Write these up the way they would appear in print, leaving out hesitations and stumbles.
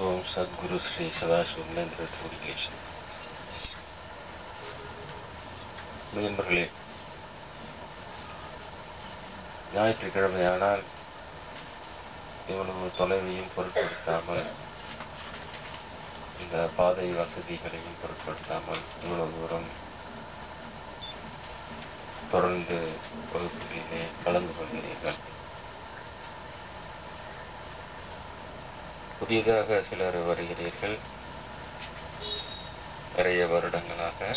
ஓம் சத்குரு ஸ்ரீ சதாசிவமேந்திர திருவடிகளே. நண்பர்களே, ஞாயிற்றுக்கிழமையானால் இவ்வளவு தொலைவையும் பொருட்படுத்தாமல், இந்த பாதை வசதிகளையும் பொருட்படுத்தாமல் இவ்வளவு தூரம் தொடர்ந்து வகுப்புகளிலே கலந்து கொள்கிறீர்கள். புதிதாக சிலர் வருகிறீர்கள். நிறைய வருடங்களாக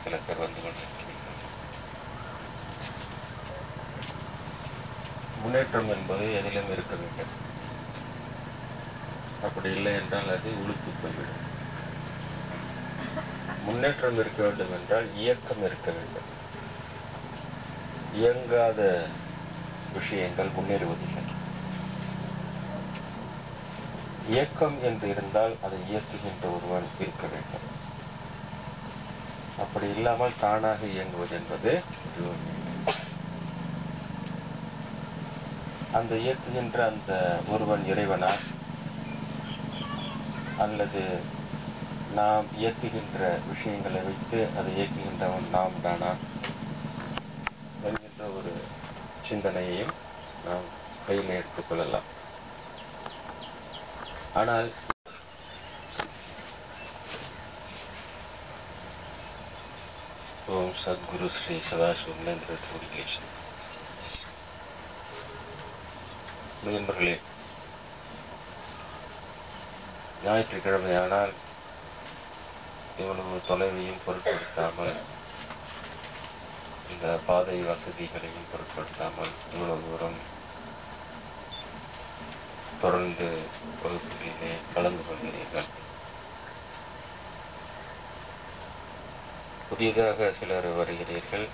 சில பேர் வந்து கொண்டிருக்கிறீர்கள். முன்னேற்றம் என்பது எதிலும் இருக்க வேண்டும். அப்படி இல்லை என்றால் அது உளுத்து போய்விடும். முன்னேற்றம் இருக்க வேண்டும் என்றால் இயக்கம் இருக்க வேண்டும். இயங்காத விஷயங்கள் முன்னேறுவதில்லை. இயக்கம் என்று இருந்தால் அதை இயக்குகின்ற ஒருவன் இருக்க வேண்டும். அப்படி இல்லாமல் தானாக இயங்குவது என்பது அந்த இயக்குகின்ற அந்த ஒருவன் இறைவனா அல்லது நாம் இயக்குகின்ற விஷயங்களை வைத்து அதை இயக்குகின்றவன் நாம் தானா என்கின்ற ஒரு சிந்தனையையும் நாம் கையில் எடுத்துக் கொள்ளலாம். ஆனால் ஓம் சத்குரு ஸ்ரீ சதாசிவமேந்திர திருவடிகளே. நண்பர்களே, ஞாயிற்றுக்கிழமையானால் இவ்வளவு தொலைவையும் பொருட்படுத்தாமல், இந்த பாதை வசதிகளையும் பொருட்படுத்தாமல் இவ்வளவு தூரம் தொடர்ந்து வகுப்புகளிலே கலந்து கொள்கிறீர்கள். புதிதாக சிலர் வருகிறீர்கள்.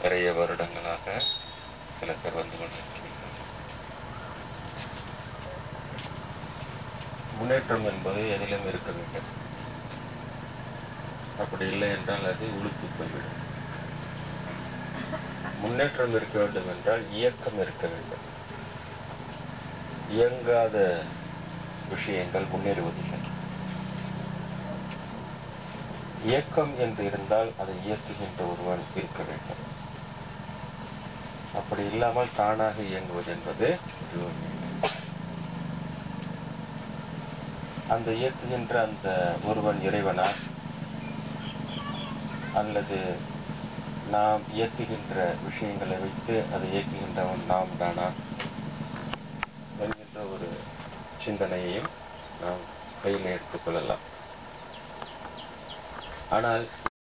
நிறைய வருடங்களாக சில பேர் வந்து கொண்டிருக்கிறீர்கள். முன்னேற்றம் என்பது எதிலும் இருக்க வேண்டும். அப்படி இல்லை என்றால் அது உளுத்து போய்விடும். முன்னேற்றம் இருக்க வேண்டும் என்றால் இயக்கம் இருக்க வேண்டும். இயங்காத விஷயங்கள் முன்னேறுவதில்லை. இயக்கம் என்று இருந்தால் அதை இயக்குகின்ற ஒருவன் இருக்க வேண்டும். அப்படி இல்லாமல் தானாக இயங்குவது என்பது அந்த இயக்குகின்ற அந்த ஒருவன் இறைவனா அல்லது நாம் இயக்குகின்ற விஷயங்களை வைத்து அதை இயக்குகின்றவன் நாம் தானா என்கின்ற ஒரு சிந்தனையையும் நாம் கையில் எடுத்துக் கொள்ளலாம். ஆனால்